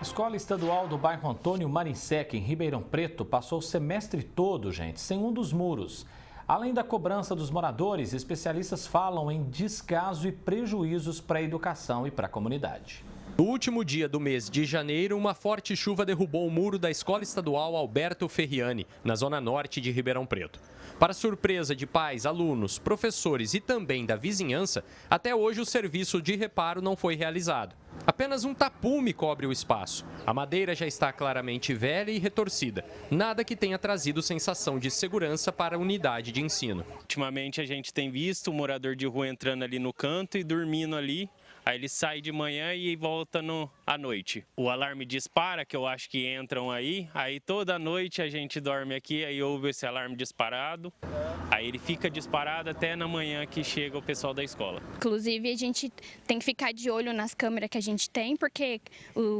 A Escola Estadual do bairro Antônio Marinsec, em Ribeirão Preto, passou o semestre todo, sem um dos muros. Além da cobrança dos moradores, especialistas falam em descaso e prejuízos para a educação e para a comunidade. No último dia do mês de janeiro, uma forte chuva derrubou o muro da Escola Estadual Alberto Ferriani, na zona norte de Ribeirão Preto. Para surpresa de pais, alunos, professores e também da vizinhança, até hoje o serviço de reparo não foi realizado. Apenas um tapume cobre o espaço. A madeira já está claramente velha e retorcida. Nada que tenha trazido sensação de segurança para a unidade de ensino. Ultimamente a gente tem visto o morador de rua entrando ali no canto e dormindo ali. Aí ele sai de manhã e volta à noite. O alarme dispara, que eu acho que entram aí toda noite a gente dorme aqui, aí ouve esse alarme disparado. Aí ele fica disparado até na manhã que chega o pessoal da escola. Inclusive, a gente tem que ficar de olho nas câmeras que a gente tem, porque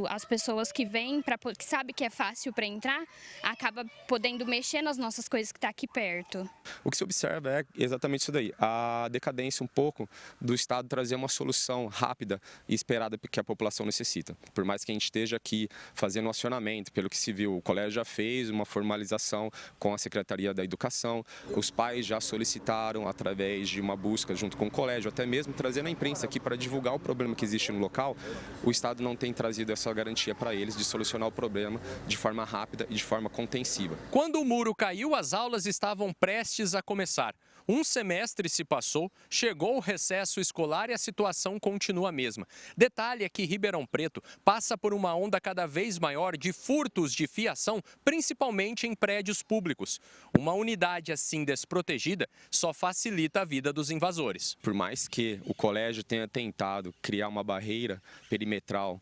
as pessoas que vêm, que sabem que é fácil para entrar, acaba podendo mexer nas nossas coisas que está aqui perto. O que se observa é exatamente isso daí, a decadência um pouco do Estado trazer uma solução rápida e esperada que a população necessita. Por mais que a gente esteja aqui fazendo um acionamento, pelo que se viu, o colégio já fez uma formalização com a Secretaria da Educação, os pais já solicitaram através de uma busca junto com o colégio, até mesmo trazendo a imprensa aqui para divulgar o problema que existe no local, o Estado não tem trazido essa garantia para eles de solucionar o problema de forma rápida e de forma contensiva. Quando o muro caiu, as aulas estavam prestes a começar. Um semestre se passou, chegou o recesso escolar e a situação continua a mesma. Detalhe é que Ribeirão Preto passa por uma onda cada vez maior de furtos de fiação, principalmente em prédios públicos. Uma unidade assim desprotegida só facilita a vida dos invasores. Por mais que o colégio tenha tentado criar uma barreira perimetral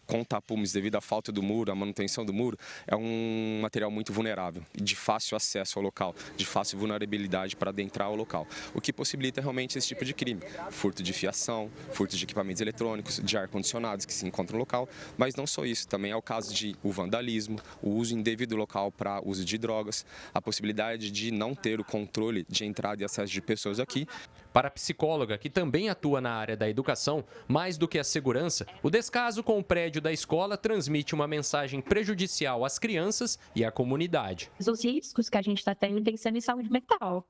com tapumes devido à falta do muro, à manutenção do muro, é um material muito vulnerável, de fácil acesso ao local, de fácil vulnerabilidade para adentrar ao local, o que possibilita realmente esse tipo de crime. Furto de fiação, furto de equipamentos eletrônicos, de ar-condicionados que se encontram no local, mas não só isso, também é o caso de o vandalismo, o uso indevido do local para uso de drogas, a possibilidade de não ter o controle de entrada e acesso de pessoas aqui. Para a psicóloga, que também atua na área da educação, mais do que a segurança, o descaso com o prédio da escola transmite uma mensagem prejudicial às crianças e à comunidade. Os riscos que a gente está tendo pensando em saúde mental,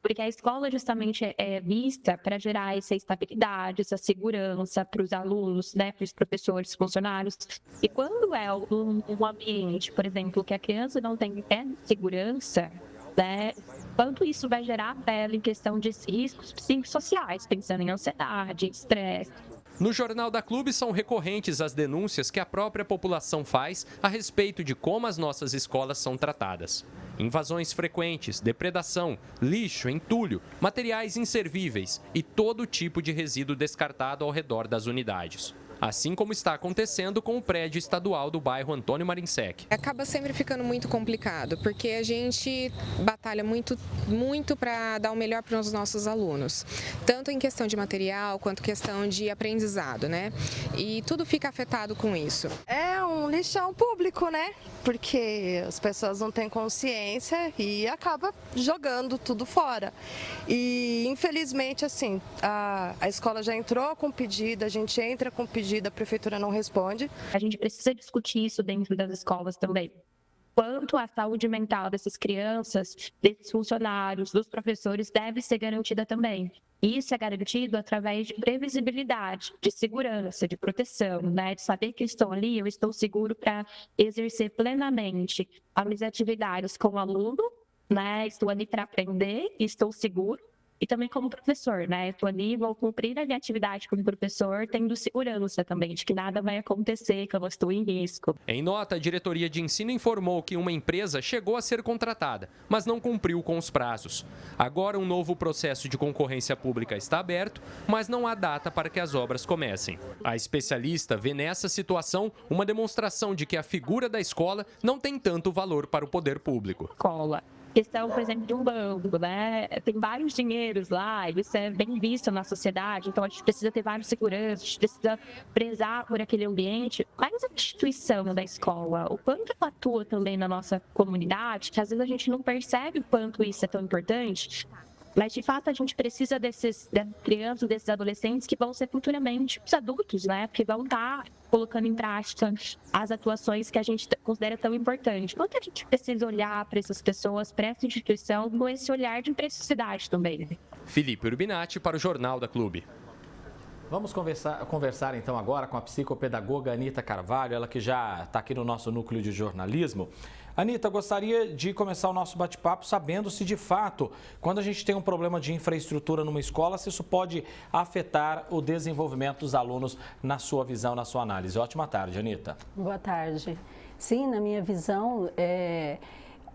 porque a escola justamente é vista para gerar essa estabilidade, essa segurança para os alunos, né, para os professores, funcionários. E quando é um ambiente, por exemplo, que a criança não tem segurança, né, quanto isso vai gerar dela em questão de riscos psicossociais, pensando em ansiedade, estresse. No Jornal da Clube são recorrentes as denúncias que a própria população faz a respeito de como as nossas escolas são tratadas. Invasões frequentes, depredação, lixo, entulho, materiais inservíveis e todo tipo de resíduo descartado ao redor das unidades. Assim como está acontecendo com o prédio estadual do bairro Antônio Marinsec. Acaba sempre ficando muito complicado, porque a gente batalha muito para dar o melhor para os nossos alunos, tanto em questão de material quanto questão de aprendizado, né? E tudo fica afetado com isso. É um lixão público, né? Porque as pessoas não têm consciência e acaba jogando tudo fora. E infelizmente, assim, a escola já entrou com pedido, a gente entra com pedido, a prefeitura não responde. A gente precisa discutir isso dentro das escolas também. Quanto a saúde mental dessas crianças, desses funcionários, dos professores, deve ser garantida também. Isso é garantido através de previsibilidade, de segurança, de proteção, né? De saber que estou ali, eu estou seguro para exercer plenamente as minhas atividades como aluno, né? Estou ali para aprender, estou seguro. E também como professor, né? Estou ali, vou cumprir a minha atividade como professor, tendo segurança também, de que nada vai acontecer, que eu não estou em risco. Em nota, a diretoria de ensino informou que uma empresa chegou a ser contratada, mas não cumpriu com os prazos. Agora, um novo processo de concorrência pública está aberto, mas não há data para que as obras comecem. A especialista vê nessa situação uma demonstração de que a figura da escola não tem tanto valor para o poder público. Escola. Questão, por exemplo, de um banco, né? Tem vários dinheiros lá, isso é bem visto na sociedade, então a gente precisa ter vários seguranças, a gente precisa prezar por aquele ambiente, mas a instituição da escola, o quanto ela atua também na nossa comunidade, que às vezes a gente não percebe o quanto isso é tão importante. Mas, de fato, a gente precisa dessas crianças, desses adolescentes que vão ser futuramente os adultos, né? Que vão estar colocando em prática as atuações que a gente considera tão importantes. Quanto a gente precisa olhar para essas pessoas, para essa instituição, com esse olhar de necessidade também. Felipe Urbinati para o Jornal da Clube. Vamos conversar então agora com a psicopedagoga Anita Carvalho, ela que já está aqui no nosso núcleo de jornalismo. Anita, gostaria de começar o nosso bate-papo sabendo se de fato, quando a gente tem um problema de infraestrutura numa escola, se isso pode afetar o desenvolvimento dos alunos na sua visão, na sua análise. Ótima tarde, Anita. Boa tarde. Sim, na minha visão,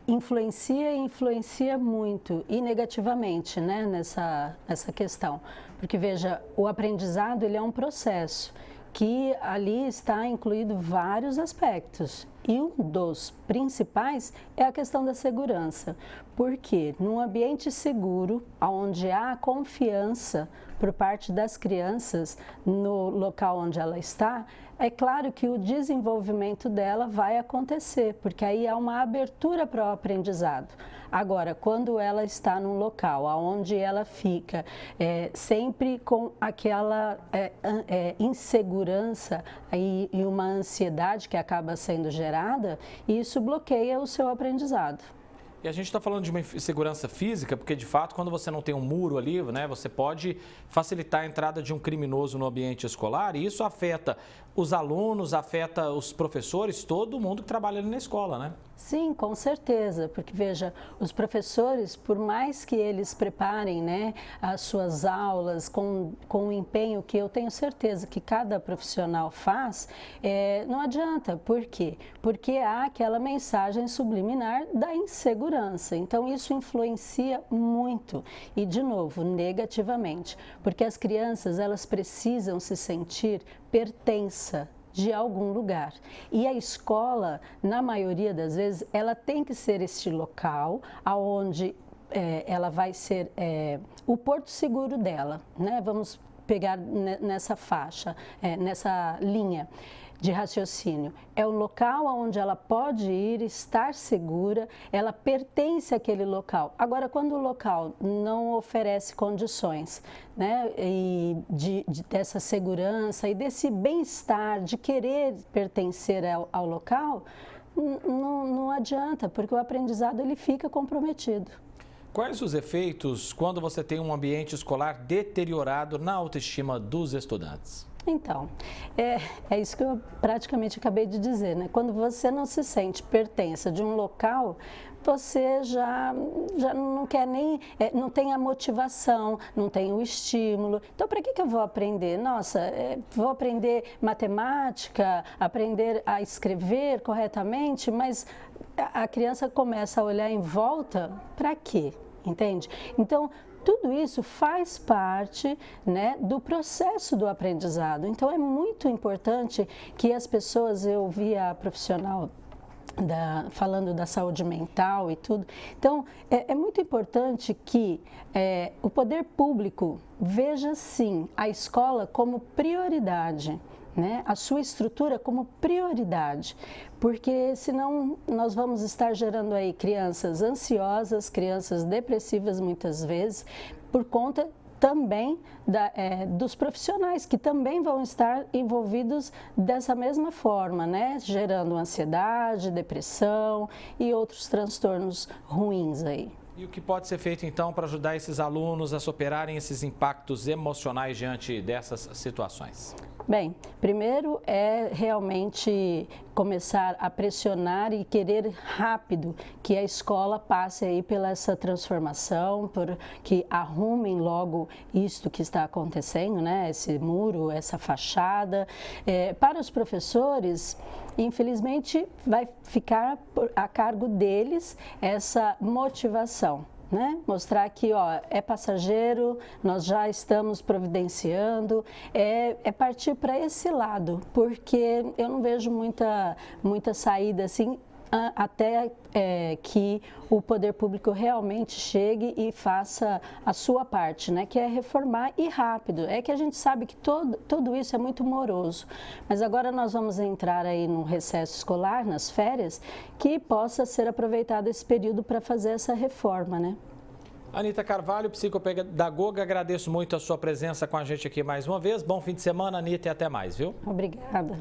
influencia muito e negativamente, né, nessa questão. Porque, veja, o aprendizado ele é um processo que ali está incluído vários aspectos. E um dos principais é a questão da segurança. Porque num ambiente seguro, onde há confiança por parte das crianças no local onde ela está, é claro que o desenvolvimento dela vai acontecer, porque aí há uma abertura para o aprendizado. Agora, quando ela está num local onde ela fica sempre com aquela insegurança e uma ansiedade que acaba sendo gerada, isso bloqueia o seu aprendizado. E a gente está falando de uma segurança física, porque de fato, quando você não tem um muro ali, né, você pode facilitar a entrada de um criminoso no ambiente escolar e isso afeta os alunos, afeta os professores, todo mundo que trabalha ali na escola, né? Sim, com certeza, porque veja, os professores, por mais que eles preparem, né, as suas aulas com o empenho que eu tenho certeza que cada profissional faz, não adianta. Por quê? Porque há aquela mensagem subliminar da insegurança. Então, isso influencia muito e, de novo, negativamente, porque as crianças, elas precisam se sentir pertença de algum lugar. E a escola, na maioria das vezes, ela tem que ser este local onde ela vai ser o porto seguro dela, né? Vamos pegar nessa faixa, nessa linha de raciocínio. É o local onde ela pode ir, estar segura, ela pertence àquele local. Agora, quando o local não oferece condições, né, dessa segurança e desse bem-estar, de querer pertencer ao local, não adianta, porque o aprendizado ele fica comprometido. Quais os efeitos quando você tem um ambiente escolar deteriorado na autoestima dos estudantes? Então, é isso que eu praticamente acabei de dizer, né? Quando você não se sente pertença de um local, você já não quer nem, não tem a motivação, não tem o estímulo. Então, para que eu vou aprender? Nossa, vou aprender matemática, aprender a escrever corretamente, mas a criança começa a olhar em volta, para quê? Entende? Então, tudo isso faz parte, né, do processo do aprendizado. Então, é muito importante que as pessoas, eu vi a profissional falando da saúde mental e tudo. Então, é muito importante que o poder público veja, sim, a escola como prioridade, né? A sua estrutura como prioridade, porque senão nós vamos estar gerando aí crianças ansiosas, crianças depressivas muitas vezes, por conta também dos profissionais que também vão estar envolvidos dessa mesma forma, né? Gerando ansiedade, depressão e outros transtornos ruins aí. E o que pode ser feito então para ajudar esses alunos a superarem esses impactos emocionais diante dessas situações? Bem, primeiro é realmente começar a pressionar e querer rápido que a escola passe aí pela essa transformação, que arrumem logo isto que está acontecendo, né? Esse muro, essa fachada. Para os professores, infelizmente, vai ficar a cargo deles essa motivação. Né? Mostrar que é passageiro, nós já estamos providenciando, partir para esse lado, porque eu não vejo muita saída assim, até que o poder público realmente chegue e faça a sua parte, né? Que é reformar e rápido. É que a gente sabe que tudo isso é muito moroso, mas agora nós vamos entrar aí no recesso escolar, nas férias, que possa ser aproveitado esse período para fazer essa reforma, né? Anitta Carvalho, psicopedagoga, agradeço muito a sua presença com a gente aqui mais uma vez. Bom fim de semana, Anitta, e até mais, viu? Obrigada.